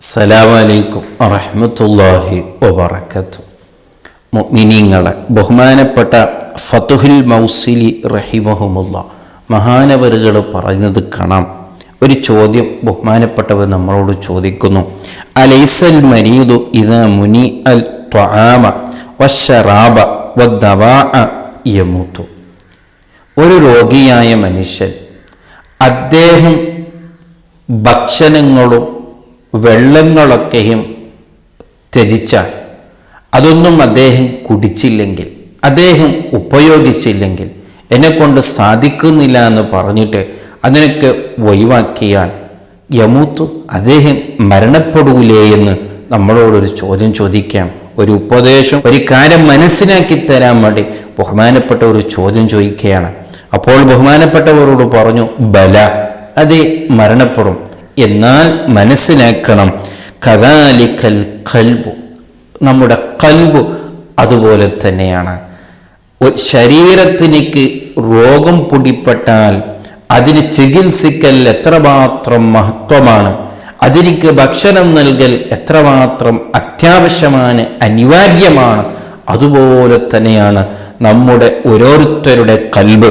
അസ്സലാമു അലൈക്കും വറഹ്മത്തുള്ളാഹി വബറകാതുഹു. മുഅ്മിനീങ്ങളെ, ബഹുമാനപ്പെട്ട ഫതുഹുൽ മൗസിലി റഹിമഹുമുല്ലാഹ് മഹാനവറുകൾ പറയുന്നത് കാണാം. ഒരു ചോദ്യം ബഹുമാനപ്പെട്ടവർ നമ്മളോട് ചോദിക്കുന്നു. അലൈസൽ മരീദു ഇദാ മുനി അൽ ത്വആമ വശറാബ വദ്ദവാഅ യമൂതു. ഒരു രോഗിയായ മനുഷ്യൻ അദ്ദേഹം ഭക്ഷണങ്ങളും വെള്ളങ്ങളൊക്കെയും ത്യജിച്ചാൽ, അതൊന്നും അദ്ദേഹം കുടിച്ചില്ലെങ്കിൽ, അദ്ദേഹം ഉപയോഗിച്ചില്ലെങ്കിൽ, എന്നെക്കൊണ്ട് സാധിക്കുന്നില്ല എന്ന് പറഞ്ഞിട്ട് അതിനൊക്കെ ഒഴിവാക്കിയാൽ യമൂത്തു, അദ്ദേഹം മരണപ്പെടൂലേ എന്ന് നമ്മളോടൊരു ചോദ്യം ചോദിക്കുകയാണ്. ഒരു ഉപദേശം, ഒരു കാര്യം മനസ്സിലാക്കി തരാൻ വേണ്ടി ബഹുമാനപ്പെട്ട ഒരു ചോദ്യം ചോദിക്കുകയാണ്. അപ്പോൾ ബഹുമാനപ്പെട്ടവരോട് പറഞ്ഞു, ബല, അതെ മരണപ്പെടും. എന്നാൽ മനസ്സിലാക്കണം, കദാലിക്കൽ ഖൽബു, നമ്മുടെ ഖൽബ് അതുപോലെ തന്നെയാണ്. ശരീരത്തിലേക്ക് രോഗം പിടിപ്പെട്ടാൽ അതിന് ചികിത്സിക്കൽ എത്രമാത്രം മഹത്വമാണ്, അതിലേക്ക് ഭക്ഷണം നൽകൽ എത്രമാത്രം അത്യാവശ്യമാണ്, അനിവാര്യമാണ്. അതുപോലെ തന്നെയാണ് നമ്മുടെ ഓരോരുത്തരുടെ ഖൽബ്.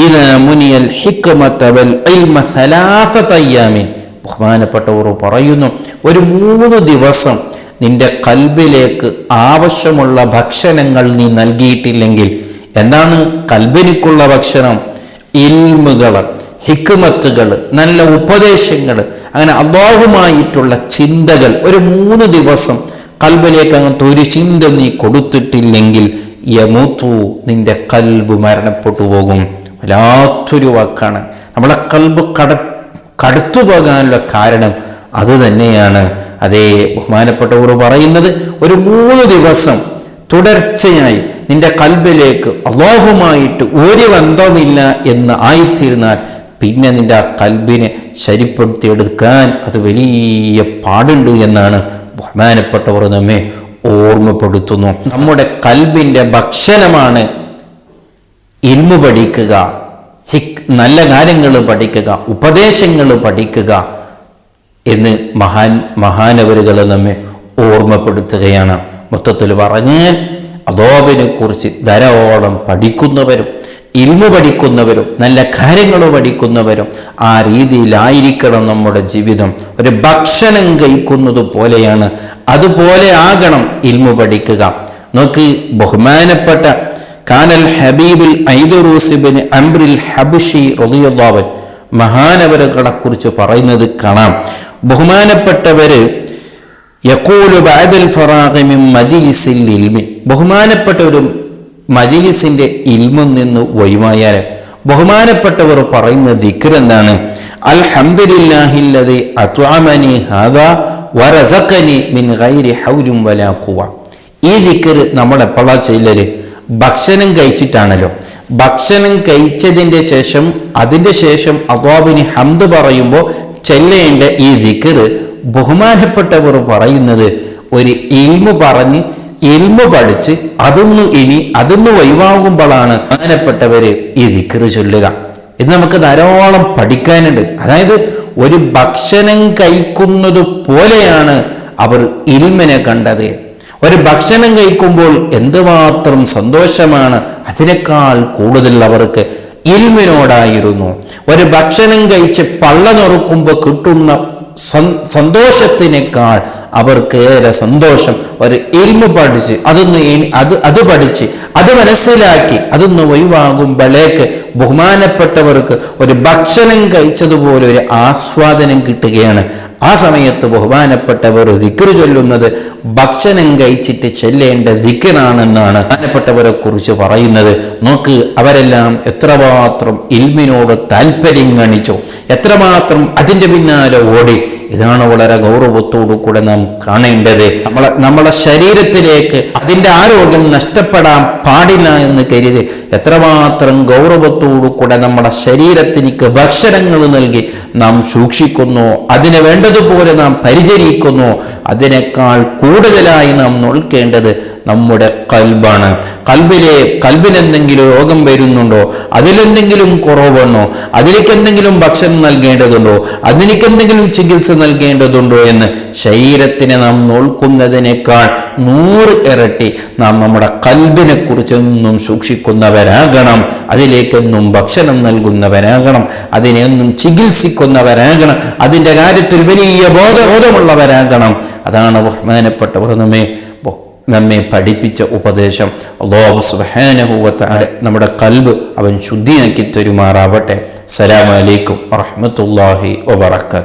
ഇദാ മുനിയൽ ഹിക്മത വൽ ഇൽമ സലാസത അയ്യാമിൻ, ബഹുമാനപ്പെട്ടവർ പറയുന്നു, ഒരു 3 ദിവസം നിന്റെ കൽബിലേക്ക് ആവശ്യമുള്ള ഭക്ഷണങ്ങൾ നീ നൽകിയിട്ടില്ലെങ്കിൽ, എന്താണ് കൽബിനിക്കുള്ള ഭക്ഷണം? ഇൽമുകൾ, ഹിക്മത്തുകൾ, നല്ല ഉപദേശങ്ങൾ, അങ്ങനെ അല്ലാഹുമായിട്ടുള്ള ചിന്തകൾ ഒരു 3 ദിവസം കൽബിലേക്ക് അങ്ങനത്തെ ഒരു ചിന്ത നീ കൊടുത്തിട്ടില്ലെങ്കിൽ യമൂതു, നിന്റെ കൽബ് മരണപ്പെട്ടു പോകും. വല്ലാത്തൊരു വാക്കാണ്. നമ്മളെ കൽബ് കടത്തു പോകാനുള്ള കാരണം അത് തന്നെയാണ്. അതേ ബഹുമാനപ്പെട്ടവർ പറയുന്നത്, ഒരു 3 ദിവസം തുടർച്ചയായി നിന്റെ കൽബിലേക്ക് അല്ലാഹുമായിട്ട് ഒരു ബന്ധവുമില്ല എന്ന് ആയിത്തീർന്നാൽ പിന്നെ നിന്റെ ആ കൽബിനെ ശരിപ്പെടുത്തിയെടുക്കാൻ അത് വലിയ പാടുണ്ട് എന്നാണ് ബഹുമാനപ്പെട്ടവർ നമ്മെ ഓർമ്മപ്പെടുത്തുന്നു. നമ്മുടെ കൽബിന്റെ ഭക്ഷണമാണ് ഇൽമു പഠിക്കുക, നല്ല കാര്യങ്ങൾ പഠിക്കുക, ഉപദേശങ്ങൾ പഠിക്കുക എന്ന് മഹാനവരുകൾ നമ്മെ ഓർമ്മപ്പെടുത്തുകയാണ്. മൊത്തത്തിൽ പറഞ്ഞാൽ അദാബിനെ കുറിച്ച് ധാരാളം പഠിക്കുന്നവരും ഇൽമു പഠിക്കുന്നവരും നല്ല കാര്യങ്ങൾ പഠിക്കുന്നവരും ആ രീതിയിലായിരിക്കണം നമ്മുടെ ജീവിതം. ഒരു ഭക്ഷണം കഴിക്കുന്നത് പോലെയാണ്, അതുപോലെ ആകണം ഇൽമു പഠിക്കുക. നോക്ക്, ബഹുമാനപ്പെട്ട കാനൽ ഹബീബുൽ ഐദറൂസ് ഇബ്നു അംറിൽ ഹബശി റളിയല്ലാഹു അൻഹു മഹാനവരുകളെ കുറിച്ച് പറയുന്നത് കാണാം. ബഹുമാനപ്പെട്ടവര് യഖൂലു ബഅദൽ ഫറാഗി മിൻ മജ്ലിസിൽ ഇൽമി, ബഹുമാനപ്പെട്ട ഒരു മജ്ലിസിന്റെ ഇൽമിൽ നിന്ന് ഒഴിവായാൽ ബഹുമാനപ്പെട്ടവർ പറയുന്ന ദിക്ർ എന്താണ്? അൽഹംദുലില്ലാഹില്ലദി അത്അമനി ഹാദാ വറസഖനി മിൻ ഗൈരി ഹൗലിൻ വലാ ഖുവ. ഈ ദിക്ർ നമ്മൾ എപ്പോഴാ ചെയ്യല്? ഭക്ഷണം കഴിച്ചിട്ടാണല്ലോ. ഭക്ഷണം കഴിച്ചതിൻ്റെ ശേഷം അതിൻ്റെ ശേഷം അല്ലാഹുവിന് ഹംദ് പറയുമ്പോൾ ചെല്ലേണ്ട ഈ ദിക്ർ ബഹുമാനപ്പെട്ടവർ പറയുന്നത് ഒരു ഇൽമു പറഞ്ഞ് ഇൽമു പഠിച്ച് അതൊന്ന് ഒഴിവാകുമ്പോഴാണ് ബഹുമാനപ്പെട്ടവര് ഈ ദിക്ർ ചൊല്ലുക. ഇത് നമുക്ക് ധാരാളം പഠിക്കാനുണ്ട്. അതായത് ഒരു ഭക്ഷണം കഴിക്കുന്നത് പോലെയാണ് അവർ ഇൽമിനെ കണ്ടത്. ഒരു ഭക്ഷണം കഴിക്കുമ്പോൾ എന്തുമാത്രം സന്തോഷമാണ്, അതിനേക്കാൾ കൂടുതൽ അവർക്ക് ഇൽമിനോടായിരുന്നു. ഒരു ഭക്ഷണം കഴിച്ച് പള്ള നുറുക്കുമ്പോൾ കിട്ടുന്ന സന്തോഷത്തിനേക്കാൾ അവർക്ക് ഏറെ സന്തോഷം ഒരു ഇൽമു പഠിച്ച് അത് പഠിച്ച് അത് മനസ്സിലാക്കി അതൊന്ന് ഒഴിവാകുമ്പോഴേക്ക് ബഹുമാനപ്പെട്ടവർക്ക് ഒരു ഭക്ഷണം കഴിച്ചതുപോലെ ഒരു ആസ്വാദനം കിട്ടുകയാണ്. ആ സമയത്ത് ബഹുമാനപ്പെട്ടവർ ദിക്ർ ചൊല്ലുന്നത് ഭക്ഷണം കഴിച്ചിട്ട് ചെല്ലേണ്ട ദിക്റാണെന്നാണ് ബഹുമാനപ്പെട്ടവരെ കുറിച്ച് പറയുന്നത്. നോക്ക്, അവരെല്ലാം എത്രമാത്രം ഇൽമിനോട് താല്പര്യം കാണിച്ചു, എത്രമാത്രം അതിൻ്റെ പിന്നാലെ ഓടി. ഇതാണ് വളരെ ഗൗരവത്തോടു കൂടെ നാം കാണേണ്ടത്. നമ്മളെ ശരീരത്തിലേക്ക് അതിൻ്റെ ആരോഗ്യം നഷ്ടപ്പെടാൻ പാടില്ല എന്ന് കരുതി എത്രമാത്രം ഗൗരവത്തോടു കൂടെ നമ്മുടെ ശരീരത്തിലേക്ക് ഭക്ഷണങ്ങൾ നൽകി നാം സൂക്ഷിക്കുന്നു, അതിനെ വേണ്ടതുപോലെ നാം പരിചരിക്കുന്നു, അതിനേക്കാൾ കൂടുതലായി നാം നോക്കേണ്ടത് നമ്മുടെ കൽബാണ്. കൽബിനെന്തെങ്കിലും രോഗം വരുന്നുണ്ടോ, അതിലെന്തെങ്കിലും കുറവുണ്ടോ, അതിലേക്ക് എന്തെങ്കിലും ഭക്ഷണം നൽകേണ്ടതുണ്ടോ, അതിലേക്ക് എന്തെങ്കിലും ചികിത്സ നൽകേണ്ടതുണ്ടോ എന്ന് ശരീരത്തിനെ നാം നോക്കുന്നതിനേക്കാൾ 100 ഇരട്ടി നാം നമ്മുടെ ഖൽബിനെ കുറിച്ചൊന്നും സൂക്ഷിക്കുന്നവരാകണം. അതിലേക്കൊന്നും ഭക്ഷണം നൽകുന്നവരാകണം, അതിനെയൊന്നും ചികിത്സിക്കുന്നവരാകണം, അതിൻ്റെ കാര്യത്തിൽ വലിയ ബോധമുള്ളവരാകണം. അതാണ് ബഹുമാനപ്പെട്ടവർ നമ്മെ പഠിപ്പിച്ച ഉപദേശം. അല്ലാഹു സുബ്ഹാനഹു വ തആല നമ്മുടെ ഖൽബ് അവൻ ശുദ്ധിയാക്കി തരുമാറാവട്ടെ. അസ്സലാമു അലൈക്കും വറഹ്മത്തുള്ളാഹി വബറകാതുഹു.